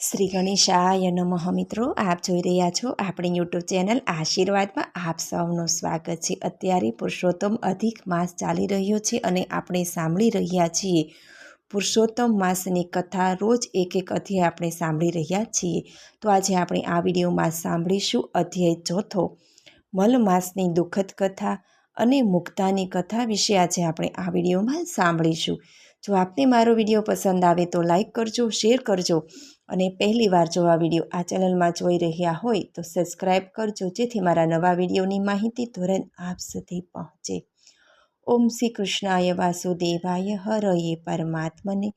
શ્રી ગણેશાય નમઃ. મિત્રો, આપ જોઈ રહ્યા છો આપણી યુટ્યુબ ચેનલ આશીર્વાદમાં. આપ સૌનું સ્વાગત છે. અત્યારે પુરુષોત્તમ અધિક માસ ચાલી રહ્યો છે અને આપણે સાંભળી રહ્યા છીએ પુરુષોત્તમ માસની કથા. રોજ એક અધ્યાય આપણે સાંભળી રહ્યા છીએ. તો આજે આપણે આ વિડીયોમાં સાંભળીશું અધ્યાય ચોથો, મલ માસની દુઃખદ કથા અને મુક્તાની કથા વિશે આજે આપણે આ વિડીયોમાં સાંભળીશું. જો આપને મારો વિડીયો પસંદ આવે તો લાઈક કરજો, શેર કરજો અને પહેલી વાર જો આ વિડીયો આ ચેનલમાં જોઈ રહ્યા હોય તો સબસ્ક્રાઈબ કરજો, જેથી મારા નવા વિડીયોની માહિતી તુરંત આપ સુધી પહોંચે. ઓમ શ્રી કૃષ્ણાય વાસુદેવાય હરયે પરમાત્મને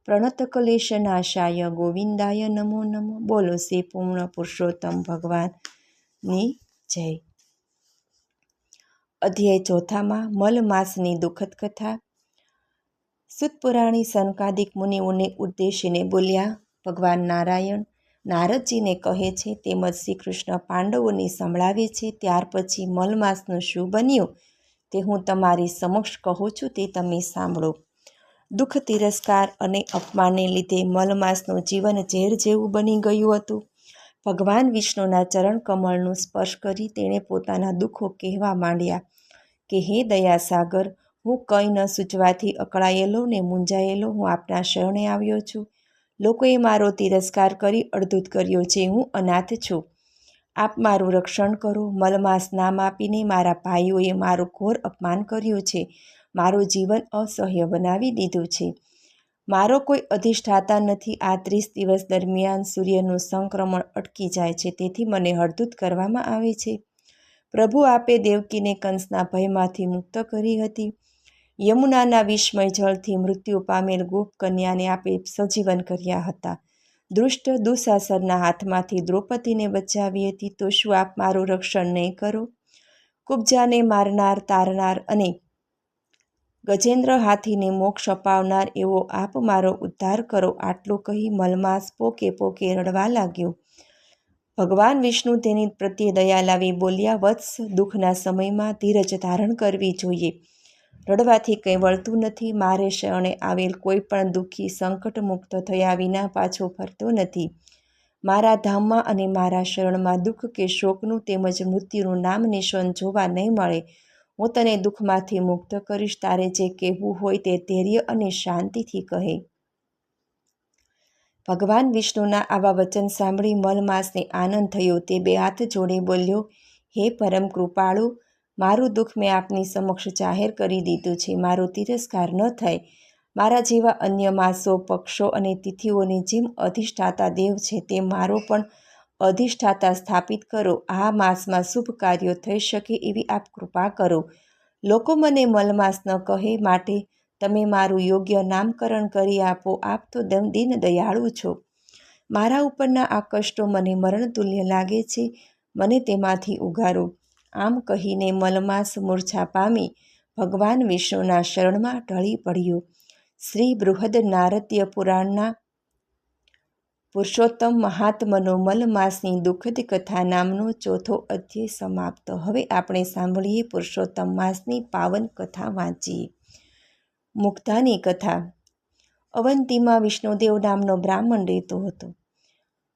પ્રણત ક્લેશ નાશાય ગોવિંદાય નમો નમઃ. બોલો શ્રી પૂર્ણ પુરુષોત્તમ ભગવાનની જય. અધ્યાય ચોથામાં મલ માસની દુઃખદ કથા. સુતપુરાણી સનકાદિક મુનિઓને ઉદ્દેશીને બોલ્યા. ભગવાન નારાયણ નારદજીને કહે છે તેમજ શ્રી કૃષ્ણ પાંડવોને સંભળાવે છે. ત્યાર પછી મલમાસનું શું બન્યું તે હું તમારી સમક્ષ કહું છું, તે તમે સાંભળો. દુઃખ, તિરસ્કાર અને અપમાનને લીધે મલમાસનું જીવન ઝેર જેવું બની ગયું હતું. ભગવાન વિષ્ણુના ચરણ કમળનું સ્પર્શ કરી તેણે પોતાના દુઃખો કહેવા માંડ્યા કે હે દયાસાગર, હું કંઈ ન સૂચવાથી અકળાયેલો ને મૂંઝાયેલો હું આપના શરણે આવ્યો છું. લોકોએ મારો તિરસ્કાર કરી અડધૂત કર્યો છે. હું અનાથ છું. આપ મારું રક્ષણ કરો. મલમાસ નામ આપીને મારા ભાઈઓએ મારું ઘોર અપમાન કર્યું છે. મારું જીવન અસહ્ય બનાવી દીધું છે. મારો કોઈ અધિષ્ઠાતા નથી. આ 30 દિવસ દરમિયાન સૂર્યનું સંક્રમણ અટકી જાય છે, તેથી મને હળધૂત કરવામાં આવે છે. પ્રભુ, આપે દેવકીને કંસના ભયમાંથી મુક્ત કરી હતી. યમુનાના વિસ્મય જળથી મૃત્યુ પામેલ ગોપકન્યાને આપે સજીવન કર્યા હતા. દુષ્ટ દુશાસનના હાથમાંથી દ્રૌપદીને બચાવી હતી. તો શું આપ મારું રક્ષણ નહીં કરો? કુબ્જાને મારનાર, તારનાર અને ગજેન્દ્ર હાથીને મોક્ષ અપાવનાર એવો આપ મારો ઉદ્ધાર કરો. આટલું કહી મલમાસ પોકે પોકે રડવા લાગ્યો. ભગવાન વિષ્ણુ તેની પ્રત્યે દયા લાવી બોલ્યા, વત્સ, દુઃખના સમયમાં ધીરજ ધારણ કરવી જોઈએ. રડવાથી કંઈ વળતું નથી. મારે શરણે આવેલ કોઈ પણ દુઃખી સંકટ મુક્ત થયા વિના પાછો ફરતો નથી. મારા ધામમાં અને મારા શરણમાં દુઃખ કે શોકનું તેમજ મૃત્યુનું નામ નિશાન જોવા નહીં મળે. હું તને દુઃખમાંથી મુક્ત કરીશ. તારે જે કહેવું હોય તે ધૈર્ય અને શાંતિથી કહે. ભગવાન વિષ્ણુના આવા વચન સાંભળી મલમાસને આનંદ થયો. તે 2 હાથ જોડી બોલ્યો, હે પરમ કૃપાળુ, મારું દુઃખ મેં આપની સમક્ષ જાહેર કરી દીધું છે. મારો તિરસ્કાર ન થાય. મારા જેવા અન્ય માસો, પક્ષો અને તિથિઓની જેમ અધિષ્ઠાતા દેવ છે, તેમ મારો પણ અધિષ્ઠાતા સ્થાપિત કરો. આ માસમાં શુભ કાર્યો થઈ શકે એવી આપ કૃપા કરો. લોકો મને મલમાસ ન કહે, માટે તમે મારું યોગ્ય નામકરણ કરી આપો. આપ તો દીન દયાળુ છો. મારા ઉપરના આ કષ્ટો મને મરણતુલ્ય લાગે છે. મને તેમાંથી ઉગારો. આમ કહીને મલમાસ મૂર્છા પામી ભગવાન વિષ્ણુના શરણમાં ઢળી પડ્યો. શ્રી બૃહદ નારદીય પુરાણના પુરુષોત્તમ મહાત્મનો મલમાસની દુઃખદ કથા નામનો ચોથો અધ્યાય સમાપ્ત. હવે આપણે સાંભળીએ પુરુષોત્તમ માસની પાવન કથા વાંચીએ. મુક્તાની કથા. અવંતીમાં વિષ્ણુદેવ નામનો બ્રાહ્મણ રહેતો હતો.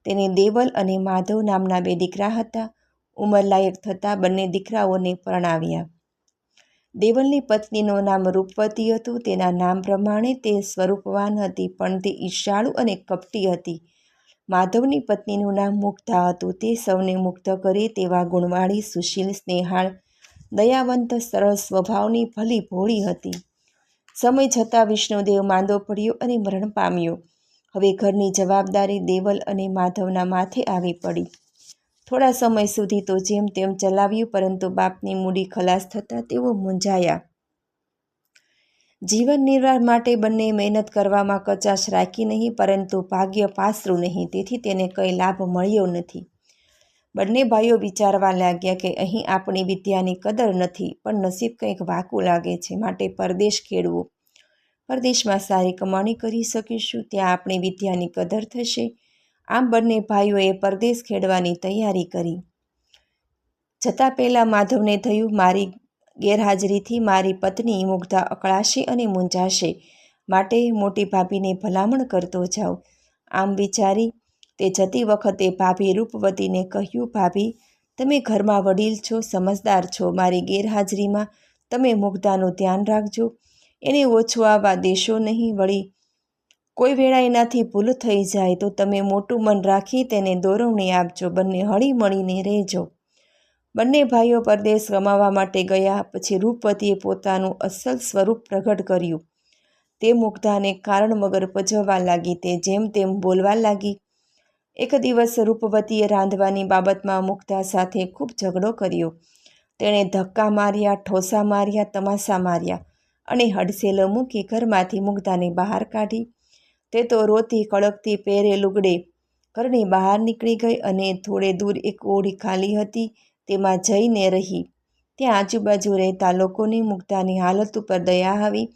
તેને દેવલ અને માધવ નામના 2 દીકરા હતા. ઉંમરલાયક થતાં બંને દીકરાઓને પરણાવ્યા. દેવલની પત્નીનું નામ રૂપવતી હતું. તેના નામ પ્રમાણે તે સ્વરૂપવાન હતી, પણ તે ઈર્ષાળુ અને કપટી હતી. માધવની પત્નીનું નામ મુગ્ધા હતું. તે સૌને મુગ્ધ કરે તેવા ગુણવાળી, સુશીલ, સ્નેહાળ, દયાવંત, સરળ સ્વભાવની, ભલી ભોળી હતી. સમય જતાં વિષ્ણુદેવ માંદો પડ્યો અને મરણ પામ્યો. હવે ઘરની જવાબદારી દેવલ અને માધવના માથે આવી પડી. થોડા સમય સુધી તો જેમ તેમ ચલાવ્યું, પરંતુ બાપની મૂડી ખલાસ થતાં તેઓ મૂંઝાયા. જીવન નિર્વાહ માટે બંને મહેનત કરવામાં કચાશ રાખી નહીં, પરંતુ ભાગ્ય પાસરું નહીં, તેથી તેને કંઈ લાભ મળ્યો નથી. બંને ભાઈઓ વિચારવા લાગ્યા કે અહીં આપણી વિદ્યાની કદર નથી, પણ નસીબ કંઈક વાંકું લાગે છે, માટે પરદેશ ખેડવો. પરદેશમાં સારી કમાણી કરી શકીશું, ત્યાં આપણી વિદ્યાની કદર થશે. આમ બંને ભાઈઓએ પરદેશ ખેડવાની તૈયારી કરી. જતાં પહેલાં માધવને થયું, મારી ગેરહાજરીથી મારી પત્ની મુગ્ધા અકળાશે અને મૂંઝાશે, માટે મોટી ભાભીને ભલામણ કરતો જાઉં. આમ વિચારી તે જતી વખતે ભાભી રૂપવતીને કહ્યું, ભાભી, તમે ઘરમાં વડીલ છો, સમજદાર છો. મારી ગેરહાજરીમાં તમે મુગ્ધાનું ધ્યાન રાખજો. એને ઓછું આવવા દેશો નહીં. વળી કોઈ વેળા એનાથી ભૂલ થઈ જાય તો તમે મોટું મન રાખી તેને દોરવણી આપજો. બંને હળી મળીને રહેજો. બંને ભાઈઓ પરદેશ કમાવા માટે ગયા. પછી રૂપવતીએ પોતાનું અસલ સ્વરૂપ પ્રગટ કર્યું. તે મુગ્ધાને કારણ વગર પજવવા લાગી. તે જેમ તેમ બોલવા લાગી. એક દિવસ રૂપવતીએ રાંધવાની બાબતમાં મુગ્ધા સાથે ખૂબ ઝઘડો કર્યો. તેણે ધક્કા માર્યા, ઠોસા માર્યા, તમાશા માર્યા અને હડસેલો મૂકી ઘરમાંથી મુગ્ધાને બહાર કાઢી. તે તો રોતી કળકતી પહેરે લુગડે ઘરની બહાર નીકળી ગઈ અને થોડે દૂર એક ઓરડી ખાલી હતી, તેમાં જઈને રહી. ત્યાં આજુબાજુ રહેતા લોકોને મુગ્ધાની હાલત ઉપર દયા આવી.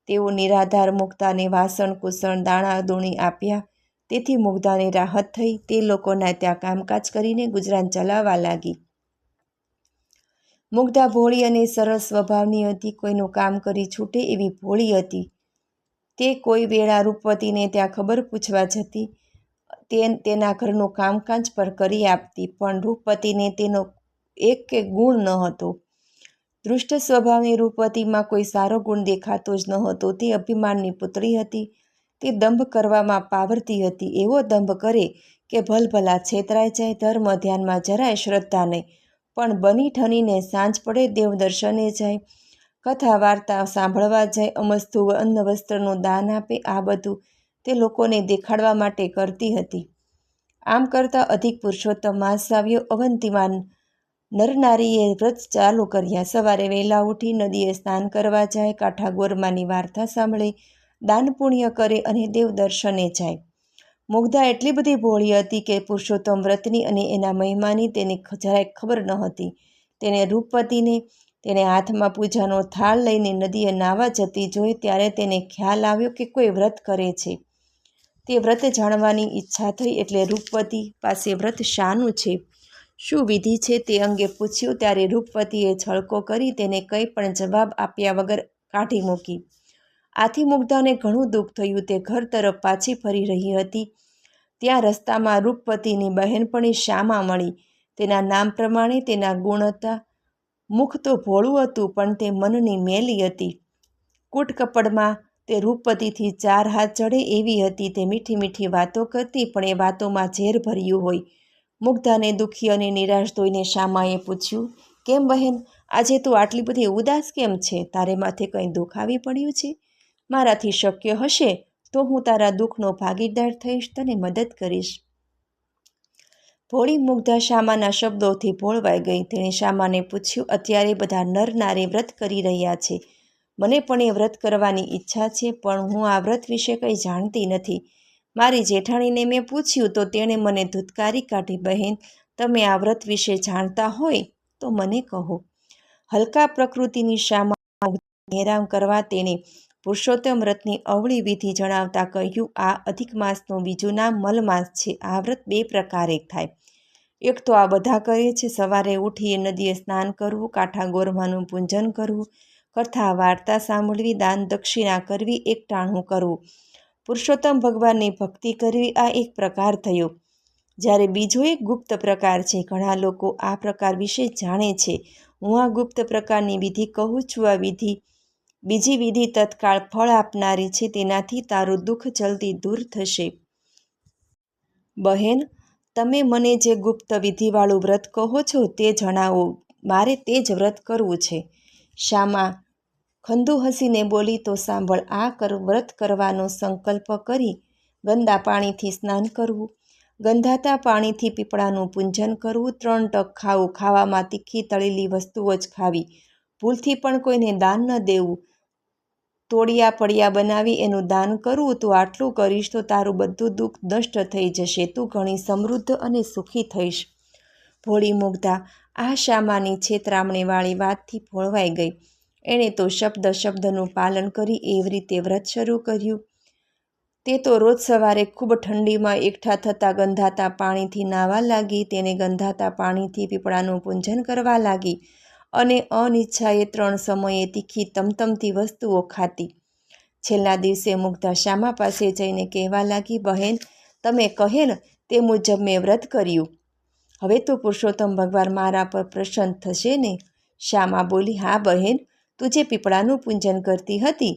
તેઓ નિરાધાર મુગ્ધાને વાસણ કુસણ દાણા દૂણી આપ્યા. તેથી મુગ્ધાને રાહત થઈ. તે લોકોના ત્યાં કામકાજ કરીને ગુજરાન ચલાવવા લાગી. મુગ્ધા ભોળી અને સરળ સ્વભાવની હતી. કોઈનું કામ કરી છૂટે એવી ભોળી હતી. તે કોઈ વેળા રૂપવતીને ત્યાં ખબર પૂછવા જતી. તેના ઘરનું કામકાજ પર કરી આપતી, પણ રૂપવતીને તેનો એક ગુણ ન હતો. દુષ્ટ સ્વભાવની રૂપવતીમાં કોઈ સારો ગુણ દેખાતો જ ન હતો. તે અભિમાનની પુતળી હતી. તે દંભ કરવામાં પાવરતી હતી. એવો દંભ કરે કે ભલભલા છેતરાઈ જાય. ધર્મ ધ્યાનમાં જરાય શ્રદ્ધા નહીં, પણ બની ઠનીને સાંજ પડે દેવદર્શને જાય, કથા વાર્તા સાંભળવા જાય, અમસ્તુ અન્ન વસ્ત્રનું દાન આપે. આ બધું તે લોકોને દેખાડવા માટે કરતી હતી. આમ કરતાં અધિક પુરુષોત્તમ માસ આવ્યો. અવંતીમાં નરનારીએ વ્રત ચાલુ કર્યા. સવારે વહેલા ઉઠી નદીએ સ્નાન કરવા જાય, કાંઠા ગોરમાની વાર્તા સાંભળે, દાન પુણ્ય કરે અને દેવદર્શને જાય. મુગ્ધા એટલી બધી ભોળી હતી કે પુરુષોત્તમ વ્રતની અને એના મહિમાની તેને જરાય ખબર ન હતી. તેને રૂપવતીને તેને હાથમાં પૂજાનો થાળ લઈને નદીએ નાહવા જતી જોઈ ત્યારે તેને ખ્યાલ આવ્યો કે કોઈ વ્રત કરે છે. તે વ્રત જાણવાની ઈચ્છા થઈ. એટલે રૂપવતી પાસે વ્રત શાનું છે, શું વિધિ છે તે અંગે પૂછ્યું. ત્યારે રૂપવતીએ છળકો કરી તેને કંઈ પણ જવાબ આપ્યા વગર કાઢી મૂકી. આથી મુગ્ધાને ઘણું દુઃખ થયું. તે ઘર તરફ પાછી ફરી રહી હતી. ત્યાં રસ્તામાં રૂપવતીની બહેનપણી શ્યામા મળી. તેના નામ પ્રમાણે તેના ગુણ હતા. મુખ તો ભોળું હતું, પણ તે મનની મેલી હતી. કૂટકપડમાં તે રૂપવતીથી 4 હાથ ચડે એવી હતી. તે મીઠી મીઠી વાતો કરતી, પણ એ વાતોમાં ઝેર ભર્યું હોય. મુગ્ધાને દુઃખી અને નિરાશ જોઈને શ્યામાએ પૂછ્યું, કેમ બહેન, આજે તું આટલી બધી ઉદાસ કેમ છે? તારે માથે કંઈ દુઃખ આવી પડ્યું છે? મારાથી શક્ય હશે તો હું તારા દુઃખનો ભાગીદાર થઈશ, તને મદદ કરીશ. ભોળી મુગ્ધા શ્યામાના શબ્દોથી ભોળવાઈ ગઈ. તેણે શ્યામાને પૂછ્યું, અત્યારે બધા નર નારી વ્રત કરી રહ્યા છે. મને પણ એ વ્રત કરવાની ઈચ્છા છે, પણ હું આ વ્રત વિશે કંઈ જાણતી નથી. મારી જેઠાણીને મેં પૂછ્યું તો તેણે મને ધુતકારી કાઢી. બહેન, તમે આ વ્રત વિશે જાણતા હોય તો મને કહો. હલકા પ્રકૃતિની શ્યામા હેરાન કરવા તેણે પુરુષોત્તમ વ્રતની અવળી વિધિ જણાવતા કહ્યું, આ અધિક માસનું બીજું નામ મલમાસ છે. આ વ્રત 2 પ્રકારે થાય. એક તો આ બધા કરે છે. સવારે ઉઠી નદીએ સ્નાન કરવું, કાંઠા ગોરમાનું પૂજન કરવું, કથા વાર્તા સાંભળવી, દાન દક્ષિણા કરવી, એકટાણું કરવું, પુરુષોત્તમ ભગવાનની ભક્તિ કરવી. આ એક પ્રકાર થયો. જ્યારે બીજો એક ગુપ્ત પ્રકાર છે. ઘણા લોકો આ પ્રકાર વિશે જાણે છે. હું આ ગુપ્ત પ્રકારની વિધિ કહું છું. આ વિધિ બીજી વિધિ તત્કાળ ફળ આપનારી છે. તેનાથી તારું દુઃખ જલ્દી દૂર થશે. બહેન, તમે મને જે ગુપ્ત વિધિવાળું વ્રત કહો છો તે જણાવો. મારે તે જ વ્રત કરવું છે. શ્યામા ખંદુ હસીને બોલી, તો સાંભળ. આ વ્રત કરવાનો સંકલ્પ કરી ગંદા પાણીથી સ્નાન કરવું, ગંધાતા પાણીથી પીપળાનું પૂજન કરવું, 3 ટક ખાવું, ખાવામાં તીખી તળેલી વસ્તુઓ જ ખાવી, ભૂલથી પણ કોઈને દાન ન દેવું, તોડિયા પડ્યા બનાવી એનું દાન કરવું. તું આટલું કરીશ તો તારું બધું દુઃખ નષ્ટ થઈ જશે. તું ઘણી સમૃદ્ધ અને સુખી થઈશ. ભોળી મુગ્ધા આ શ્યામાની છેતરામણીવાળી વાતથી ભોળવાઈ ગઈ. એણે તો શબ્દનું પાલન કરી એવી રીતે વ્રત શરૂ કર્યું. તે તો રોજ સવારે ખૂબ ઠંડીમાં એકઠા થતા ગંધાતા પાણીથી નાહવા લાગી. તેને ગંધાતા પાણીથી પીપળાનું પૂજન કરવા લાગી અને અનિચ્છાએ 3 સમયે તીખી તમતમતી વસ્તુઓ ખાતી. છેલ્લા દિવસે મુગ્ધા શ્યામા પાસે જઈને કહેવા લાગી, બહેન, તમે કહેલ તે મુજબ મેં વ્રત કર્યું. હવે તો પુરુષોત્તમ ભગવાન મારા પર પ્રસન્ન થશે ને? શ્યામા બોલી, હા બહેન, તું જે પીપળાનું પૂજન કરતી હતી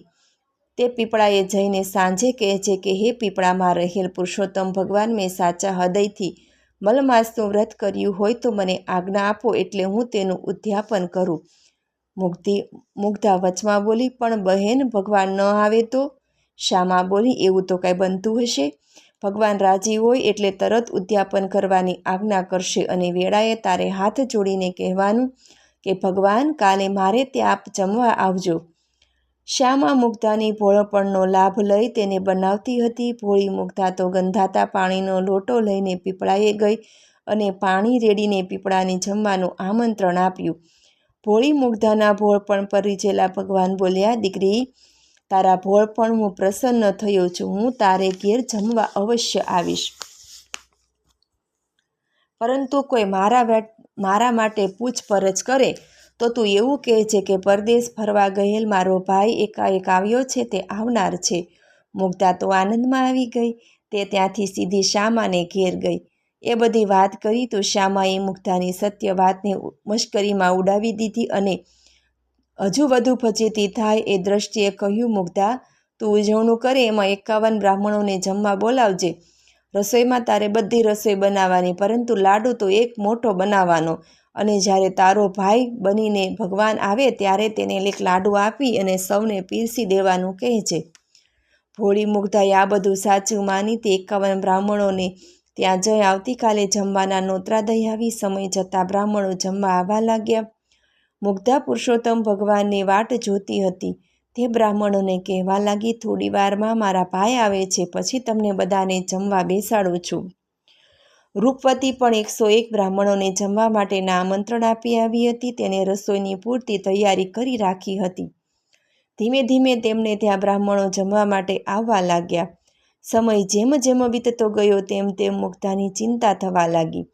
તે પીપળાએ જઈને સાંજે કહેજે કે હે પીપળામાં રહેલ પુરુષોત્તમ ભગવાન, મેં સાચા હૃદયથી મલમાસનું વ્રત કર્યું હોય તો મને આજ્ઞા આપો એટલે હું તેનું ઉદ્યાપન કરું. મુગ્ધા વચમાં બોલી, પણ બહેન, ભગવાન ન આવે તો? શ્યામા બોલી, એવું તો કાંઈ બનતું હશે? ભગવાન રાજી હોય એટલે તરત ઉદ્યાપન કરવાની આજ્ઞા કરશે અને વેળાએ તારે હાથ જોડીને કહેવાનું કે ભગવાન, કાલે મારે ત્યાં આપ જમવા આવજો. શ્યામા મુગ્ધાની ભોળપણનો લાભ લઈ તેને બનાવતી હતી. ભોળી મુગ્ધા તો ગંધાતા પાણીનો લોટો લઈને પીપળાએ ગઈ અને પાણી રેડીને પીપળાને જમવાનું આમંત્રણ આપ્યું. ભોળી મુગ્ધાના ભોળપણ પર રીઝેલા ભગવાન બોલ્યા, દીકરી, તારા ભોળપણ હું પ્રસન્ન થયો છું. હું તારે ઘેર જમવા અવશ્ય આવીશ. પરંતુ કોઈ મારા માટે પૂછપરછ કરે તો તું એવું કહેજે કે પરદેશ ફરવા ગયેલ મારો ભાઈ એકાએક આવ્યો છે, તે આવનાર છે. મુગ્ધા તો આનંદમાં આવી ગઈ. તે ત્યાંથી સીધી શ્યામાને ઘેર ગઈ. એ બધી વાત કરી તો શ્યામાએ મુગ્ધાની સત્ય વાતને મશ્કરીમાં ઉડાવી દીધી અને હજુ વધુ ફજીતી થાય એ દ્રષ્ટિએ કહ્યું, મુગ્ધા, તું ઉજવણું કરે એમાં 51 બ્રાહ્મણોને જમવા બોલાવજે. રસોઈમાં તારે બધી રસોઈ બનાવવાની, પરંતુ લાડુ તો એક મોટો બનાવવાનો, અને જ્યારે તારો ભાઈ બનીને ભગવાન આવે ત્યારે તેને એક લાડુ આપી અને સૌને પીરસી દેવાનું કહેજે. ભોળી મુગ્ધાએ આ બધું સાચું માની તે 51 બ્રાહ્મણોને ત્યાં જઈ આવતીકાલે જમવાના નોતરા દઈ આવી. સમય જતાં બ્રાહ્મણો જમવા આવવા લાગ્યા. મુગ્ધા પુરુષોત્તમ ભગવાનની વાટ જોતી હતી. તે બ્રાહ્મણોને કહેવા લાગી, થોડી વારમાં મારા ભાઈ આવે છે, પછી તમને બધાને જમવા બેસાડું છું. રૂપવતી પણ 101 બ્રાહ્મણોને જમવા માટેના આમંત્રણ આપી આવી હતી. તેને રસોઈની પૂરતી તૈયારી કરી રાખી હતી. ધીમે ધીમે તેમને ત્યાં બ્રાહ્મણો જમવા માટે આવવા લાગ્યા. સમય જેમ જેમ વીતતો ગયો તેમ તેમ મુગ્ધાની ચિંતા થવા લાગી.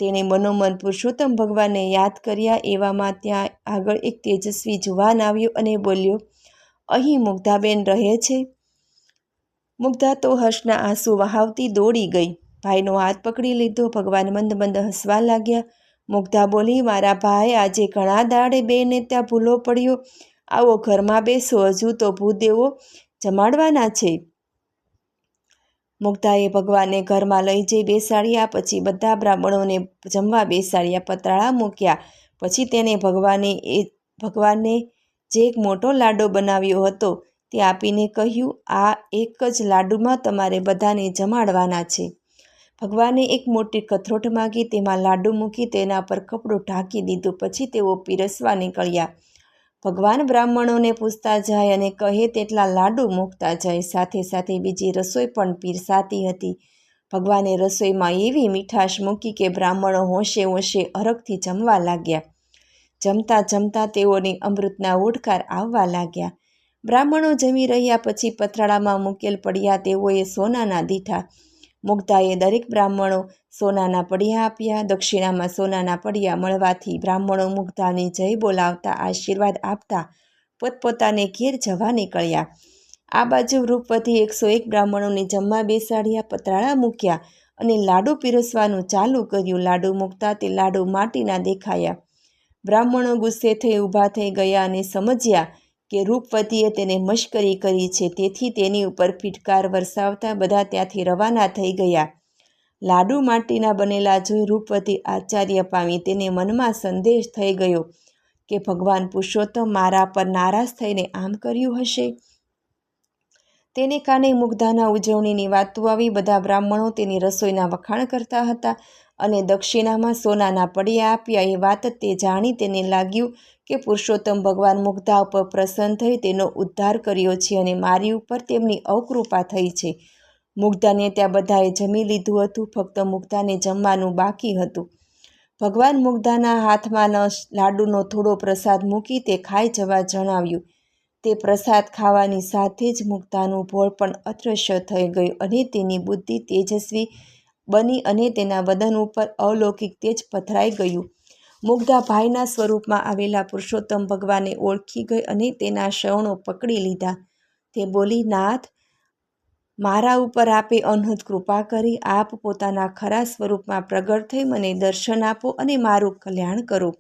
તેણે મનોમન પુરુષોત્તમ ભગવાનને યાદ કર્યા. એવામાં ત્યાં આગળ એક તેજસ્વી જુવાન આવ્યો અને બોલ્યો, અહીં મુગ્ધાબેન રહે છે? મુગ્ધા તો હર્ષના આંસુ વહાવતી દોડી ગઈ. ભાઈનો હાથ પકડી લીધો. ભગવાન મંદ મંદ હસવા લાગ્યા. મુગ્ધા બોલી, મારા ભાઈ, આજે ઘણા દાડે બેને ત્યાં ભૂલો પડ્યો. આવો, ઘરમાં બેસો, હજુ તો ભૂદેવો જમાડવાના છે. મુગ્ધાએ ભગવાનને ઘરમાં લઈ જઈ બેસાડ્યા. પછી બધા બ્રાહ્મણોને જમવા બેસાડ્યા, પતરાળા મૂક્યા. પછી તેને ભગવાનને જે એક મોટો લાડો બનાવ્યો હતો તે આપીને કહ્યું, આ એક જ લાડુમાં તમારે બધાને જમાડવાના છે. ભગવાને એક મોટી કથરોટ માંગી, તેમાં લાડુ મૂકી તેના પર કપડું ઢાંકી દીધું. પછી તેઓ પીરસવા નીકળ્યા. ભગવાન બ્રાહ્મણોને પૂછતા જાય અને કહે તેટલા લાડુ મૂકતા જાય. સાથે સાથે બીજી રસોઈ પણ પીરસાતી હતી. ભગવાને રસોઈમાં એવી મીઠાશ મૂકી કે બ્રાહ્મણો હોંશે હોંશે અરગથી જમવા લાગ્યા. જમતા જમતા તેઓને અમૃતના ઓડકાર આવવા લાગ્યા. બ્રાહ્મણો જમી રહ્યા પછી પથરાળામાં મૂકેલ પડિયા તેઓએ સોનાના દીઠા. મુગ્ધાએ દરેક બ્રાહ્મણો સોનાના પડિયા આપ્યા. દક્ષિણામાં સોનાના પડિયા મળવાથી બ્રાહ્મણો મુગ્ધાને જય બોલાવતા આશીર્વાદ આપતા પોતપોતાને ઘેર જવા નીકળ્યા. આ બાજુ રૂપવતી 101 બ્રાહ્મણોને જમવા બેસાડ્યા, પતરાળા મૂક્યા અને લાડુ પીરસવાનું ચાલુ કર્યું. લાડુ મૂકતા તે લાડુ માટીના દેખાયા. બ્રાહ્મણો ગુસ્સે થઈ ઊભા થઈ ગયા અને સમજ્યા કે રૂપવતીએ તેને મશ્કરી કરી છે, તેથી તેની ઉપર ફિટકાર વરસાવતા બધા ત્યાંથી રવાના થઈ ગયા. લાડુ માટીના બનેલા જોઈ રૂપવતી આશ્ચર્ય પામી. તેને મનમાં સંદેશ થઈ ગયો કે ભગવાન પુરુષોત્તમ મારા પર નારાજ થઈને આમ કર્યું હશે. તેને કાને મુગ્ધાના ઉજવણીની વાતો આવી. બધા બ્રાહ્મણો તેની રસોઈના વખાણ કરતા હતા અને દક્ષિણામાં સોનાના પડિયા આપ્યા. એ વાત તે જાણી તેને લાગ્યું કે પુરુષોત્તમ ભગવાન મુગ્ધા ઉપર પ્રસન્ન થઈ તેનો ઉદ્ધાર કર્યો છે અને મારી ઉપર તેમની અવકૃપા થઈ છે. મુગ્ધાને ત્યાં બધાએ જમી લીધું હતું. ફક્ત મુગ્ધાને જમવાનું બાકી હતું. ભગવાન મુગ્ધાના હાથમાં લાડુનો થોડો પ્રસાદ મૂકી તે ખાઈ જવા જણાવ્યું. તે પ્રસાદ ખાવાની સાથે જ મુગ્ધાનું ભોળપણ અદૃશ્ય થઈ ગયું અને તેની બુદ્ધિ તેજસ્વી બની અને તેના વદન ઉપર અલૌકિક તેજ પથરાઈ ગયું. મુગ્ધા ભાઈના સ્વરૂપમાં આવેલા પુરુષોત્તમ ભગવાનને ઓળખી ગઈ અને તેના શરણો પકડી લીધા. તે બોલી, નાથ, મારા ઉપર આપે અનહદ કૃપા કરી આપ પોતાના ખરા સ્વરૂપમાં પ્રગટ થઈ મને દર્શન આપો અને મારું કલ્યાણ કરો.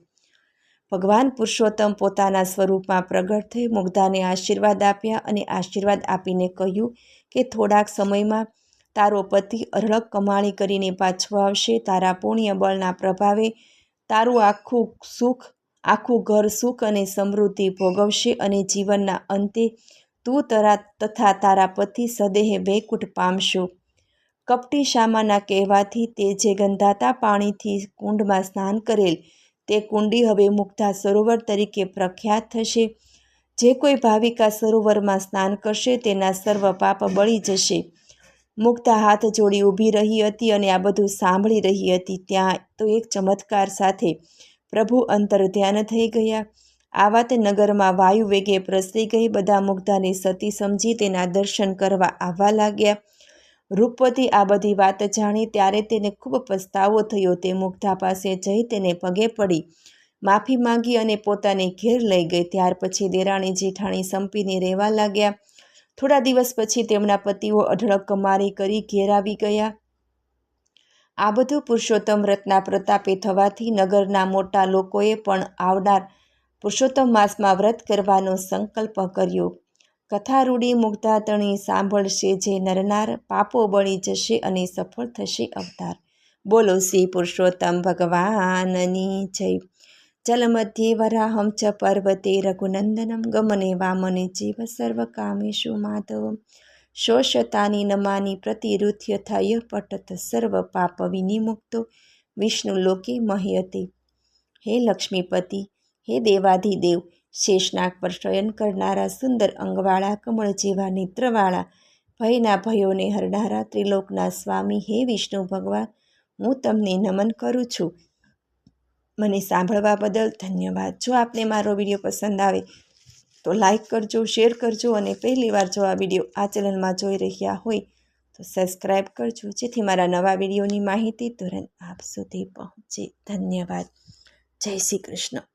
ભગવાન પુરુષોત્તમ પોતાના સ્વરૂપમાં પ્રગટ થઈ મુગ્ધાને આશીર્વાદ આપ્યા અને આશીર્વાદ આપીને કહ્યું કે થોડાક સમયમાં તારો પતિ અઢળક કમાણી કરીને પાછો આવશે. તારા પુણ્ય બળના પ્રભાવે તારું આખું ઘર સુખ અને સમૃદ્ધિ ભોગવશે અને જીવનના અંતે તું તથા તારા પતિ સદેહ વૈકુંઠ પામશો. કપટી શામાના કહેવાથી તે જે ગંધાતા પાણીથી કુંડમાં સ્નાન કરેલ તે કુંડી હવે મુગ્ધા સરોવર તરીકે પ્રખ્યાત થશે. જે કોઈ ભાવિકા સરોવરમાં સ્નાન કરશે તેના સર્વ પાપ બળી જશે. મુગ્ધા હાથ જોડી ઊભી રહી હતી અને આ બધું સાંભળી રહી હતી. ત્યાં તો એક ચમત્કાર સાથે પ્રભુ અંતર ધ્યાન થઈ ગયા. આ વાત નગરમાં વાયુ વેગે પ્રસરી ગઈ. બધા મુગ્ધાને સતી સમજી તેના દર્શન કરવા આવવા લાગ્યા. રૂપવતી આ બધી વાત જાણી ત્યારે તેને ખૂબ પસ્તાવો થયો. તે મુગ્ધા પાસે જઈ તેને પગે પડી માફી માંગી અને પોતાને ઘેર લઈ ગઈ. ત્યાર પછી દેરાણી જેઠાણી સંપીને રહેવા લાગ્યા. થોડા દિવસ પછી તેમના પતિઓ અઢળક કમાણી કરી ઘેર આવી ગયા. આ બધું પુરુષોત્તમ વ્રતના પ્રતાપે થવાથી નગરના મોટા લોકોએ પણ આવનાર પુરુષોત્તમ માસમાં વ્રત કરવાનો સંકલ્પ કર્યો. કથા રૂડી મુગ્ધાતણી સાંભળશે જે નરનાર પાપો બળી જશે અને સફળ થશે અવતાર. બોલો શ્રી પુરુષોત્તમ ભગવાનની જય. જલમધ્યે વરાહં ચ પર્વતે રઘુનંદનમ ગમને વામને ચૈવ સર્વકામેષુ માધવમ શોષતાની નમાની પ્રતિરુથ્યથા યઃ પઠત સર્વ પાપ વિનિમુક્તો વિષ્ણુલોકે મહ્યતે. હે લક્ષ્મીપતિ, હે દેવાધિદેવ, શેષનાગ પર શયન કરનારા, સુંદર અંગવાળા, કમળ જેવા નેત્રવાળા, ભયના ભયોને હરનારા, ત્રિલોકના સ્વામી હે વિષ્ણુ ભગવાન, હું તમને નમન કરું છું. મને સાંભળવા બદલ ધન્યવાદ. જો આપને મારો વિડીયો પસંદ આવે તો લાઈક કરજો, શેર કરજો અને પહેલીવાર જો આ વિડીયો આ ચેનલમાં જોઈ રહ્યા હોય તો સબસ્ક્રાઈબ કરજો, જેથી મારા નવા વિડીયોની માહિતી તુરંત આપ સુધી પહોંચે. ધન્યવાદ. જય શ્રી કૃષ્ણ.